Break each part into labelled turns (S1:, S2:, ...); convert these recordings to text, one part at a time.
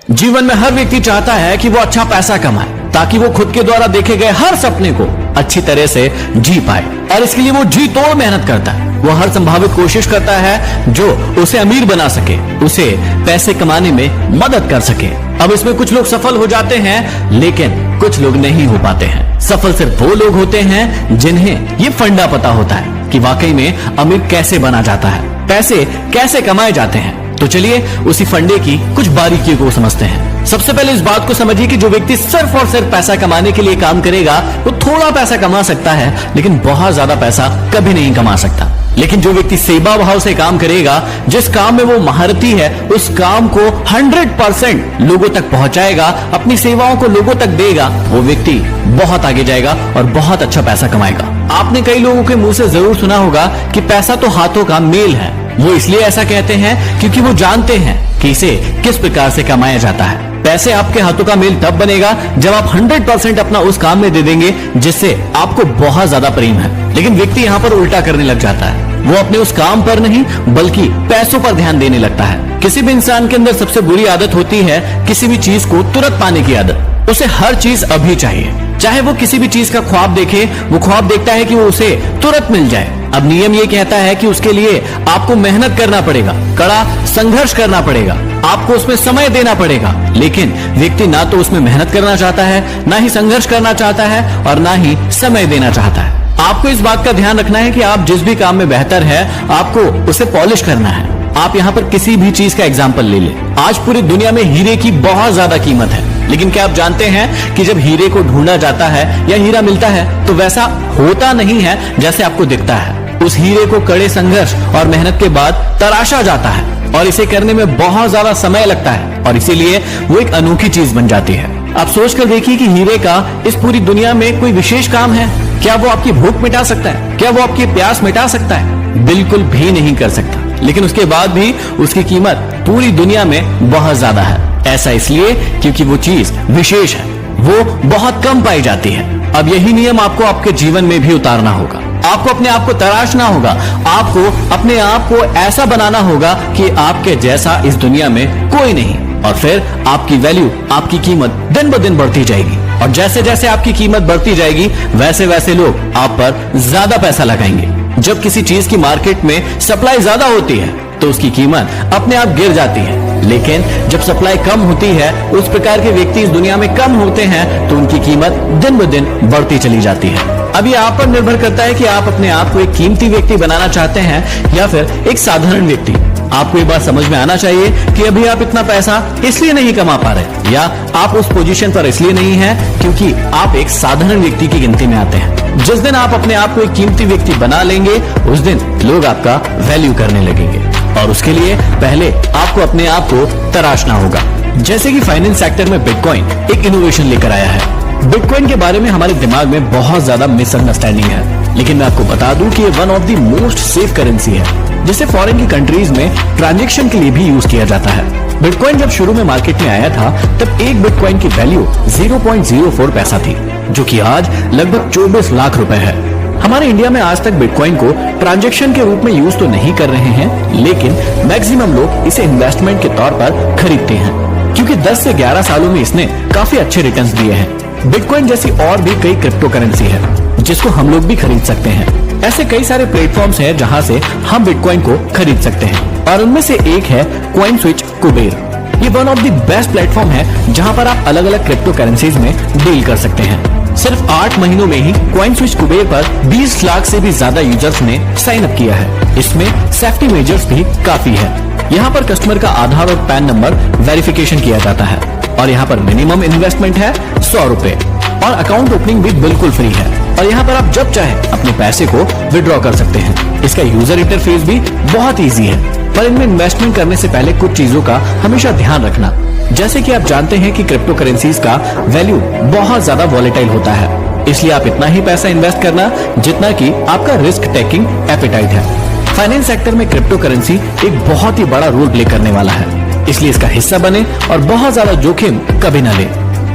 S1: जीवन में हर व्यक्ति चाहता है कि वो अच्छा पैसा कमाए ताकि वो खुद के द्वारा देखे गए हर सपने को अच्छी तरह से जी पाए, और इसके लिए वो जी तोड़ मेहनत करता है। वो हर संभावित कोशिश करता है जो उसे अमीर बना सके, उसे पैसे कमाने में मदद कर सके। अब इसमें कुछ लोग सफल हो जाते हैं, लेकिन कुछ लोग नहीं हो पाते हैं। सफल सिर्फ वो लोग होते हैं जिन्हें ये फंडा पता होता है कि वाकई में अमीर कैसे बना जाता है, पैसे कैसे कमाए जाते हैं। तो चलिए उसी फंडे की कुछ बारीकियों को समझते हैं। सबसे पहले इस बात को समझिए कि जो व्यक्ति सिर्फ और सिर्फ पैसा कमाने के लिए काम करेगा वो थोड़ा पैसा कमा सकता है, लेकिन बहुत ज्यादा पैसा कभी नहीं कमा सकता। लेकिन जो व्यक्ति सेवा भाव से काम करेगा, जिस काम में वो महारथी है, उस काम को 100% लोगों तक पहुंचाएगा, अपनी सेवाओं को लोगों तक देगा, वो व्यक्ति बहुत आगे जाएगा और बहुत अच्छा पैसा कमाएगा। आपने कई लोगों के मुंह से जरूर सुना होगा कि पैसा तो हाथों का मेल है। वो इसलिए ऐसा कहते हैं क्योंकि वो जानते हैं कि इसे किस प्रकार से कमाया जाता है। पैसे आपके हाथों का मेल तब बनेगा जब आप 100% अपना उस काम में दे देंगे जिससे आपको बहुत ज्यादा प्रेम है। लेकिन व्यक्ति यहाँ पर उल्टा करने लग जाता है। वो अपने उस काम पर नहीं बल्कि पैसों पर ध्यान देने लगता है। किसी भी इंसान के अंदर सबसे बुरी आदत होती है किसी भी चीज को तुरंत पाने की आदत। उसे हर चीज अभी चाहिए, चाहे वो किसी भी चीज का ख्वाब देखे, वो ख्वाब देखता है कि वो उसे तुरंत मिल जाए। अब नियम ये कहता है कि उसके लिए आपको मेहनत करना पड़ेगा, कड़ा संघर्ष करना पड़ेगा, आपको उसमें समय देना पड़ेगा। लेकिन व्यक्ति ना तो उसमें मेहनत करना चाहता है, ना ही संघर्ष करना चाहता है और ना ही समय देना चाहता है। आपको इस बात का ध्यान रखना है कि आप जिस भी काम में बेहतर है, आपको उसे पॉलिश करना है। आप यहाँ पर किसी भी चीज का एग्जाम्पल ले लें। आज पूरी दुनिया में हीरे की बहुत ज्यादा कीमत है, लेकिन क्या आप जानते हैं कि जब हीरे को ढूंढा जाता है या हीरा मिलता है तो वैसा होता नहीं है जैसे आपको दिखता है। उस हीरे को कड़े संघर्ष और मेहनत के बाद तराशा जाता है और इसे करने में बहुत ज्यादा समय लगता है, और इसीलिए वो एक अनोखी चीज बन जाती है। आप सोच कर देखिए कि हीरे का इस पूरी दुनिया में कोई विशेष काम है? क्या वो आपकी भूख मिटा सकता है? क्या वो आपकी प्यास मिटा सकता है? बिल्कुल भी नहीं कर सकता। लेकिन उसके बाद भी उसकी कीमत पूरी दुनिया में बहुत ज्यादा है। ऐसा इसलिए क्योंकि वो चीज विशेष है, वो बहुत कम पाई जाती है। अब यही नियम आपको आपके जीवन में भी उतारना होगा। आपको अपने आप को तराशना होगा, आपको अपने आप को ऐसा बनाना होगा कि आपके जैसा इस दुनिया में कोई नहीं, और फिर आपकी वैल्यू, आपकी कीमत दिन ब दिन बढ़ती जाएगी। और जैसे जैसे आपकी कीमत बढ़ती जाएगी वैसे वैसे लोग आप पर ज्यादा पैसा लगाएंगे। जब किसी चीज की मार्केट में सप्लाई ज्यादा होती है तो उसकी कीमत अपने आप गिर जाती है, लेकिन जब सप्लाई कम होती है, उस प्रकार के व्यक्ति इस दुनिया में कम होते हैं तो उनकी कीमत दिन ब दिन बढ़ती चली जाती है। अब ये आप पर निर्भर करता है कि आप अपने आप को एक कीमती व्यक्ति बनाना चाहते हैं या फिर एक साधारण व्यक्ति। आपको ये बात समझ में आना चाहिए कि अभी आप इतना पैसा इसलिए नहीं कमा पा रहे, या आप उस पोजीशन पर इसलिए नहीं हैं क्योंकि आप एक साधारण व्यक्ति की गिनती में आते हैं। जिस दिन आप अपने आप को एक कीमती व्यक्ति बना लेंगे, उस दिन लोग आपका वैल्यू करने लगेंगे, और उसके लिए पहले आपको अपने आप को तराशना होगा। जैसे कि फाइनेंस सेक्टर में बिटकॉइन एक इनोवेशन लेकर आया है। बिटकॉइन के बारे में हमारे दिमाग में बहुत ज्यादा मिसअंडरस्टैंडिंग है, लेकिन मैं आपको बता दूं कि ये one of the most safe currency है जिसे फॉरेन की कंट्रीज में ट्रांजैक्शन के लिए भी यूज किया जाता है। बिटकॉइन जब शुरू में मार्केट में आया था तब एक बिटकॉइन की वैल्यू 0.04 पैसा थी, जो कि आज लगभग 24 लाख रुपए है। हमारे इंडिया में आज तक बिटकॉइन को ट्रांजैक्शन के रूप में यूज तो नहीं कर रहे हैं, लेकिन मैक्सिमम लोग इसे इन्वेस्टमेंट के तौर पर खरीदते हैं क्योंकि 10 से 11 सालों में इसने काफी अच्छे रिटर्न्स दिए हैं। बिटकॉइन जैसी और भी कई क्रिप्टो करेंसी है जिसको हम लोग भी खरीद सकते हैं। ऐसे कई सारे प्लेटफॉर्म्स हैं जहां से हम बिटकॉइन को खरीद सकते हैं, और उनमें से एक है कॉइनस्विच कुबेर। ये one of the best platform है जहां पर आप अलग अलग क्रिप्टो करेंसीज में डील कर सकते हैं। सिर्फ 8 महीनों में ही कॉइनस्विच कुबेर पर 20 लाख से भी ज्यादा यूजर्स ने साइन अप किया है। इसमें सेफ्टी मेजर्स भी काफी है। यहाँ पर कस्टमर का आधार और पैन नंबर वेरिफिकेशन किया जाता है, और यहाँ पर मिनिमम इन्वेस्टमेंट है 100 रुपए, और अकाउंट ओपनिंग भी बिल्कुल फ्री है, और यहाँ पर आप जब चाहे अपने पैसे को विड्रॉ कर सकते हैं। इसका यूजर इंटरफेस भी बहुत इजी है, पर इनमें इन्वेस्टमेंट करने से पहले कुछ चीजों का हमेशा ध्यान रखना। जैसे कि आप जानते हैं कि क्रिप्टो करेंसीज का वैल्यू बहुत ज्यादा वॉलेटाइल होता है, इसलिए आप इतना ही पैसा इन्वेस्ट करना जितना कि आपका रिस्क टेकिंग एपेटाइट है। फाइनेंस सेक्टर में क्रिप्टो करेंसी एक बहुत ही बड़ा रोल प्ले करने वाला है, इसलिए इसका हिस्सा बने और बहुत ज्यादा जोखिम कभी न ले।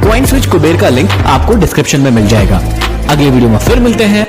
S1: कॉइनस्विच कुबेर का लिंक आपको डिस्क्रिप्शन में मिल जाएगा। अगले वीडियो में फिर मिलते हैं।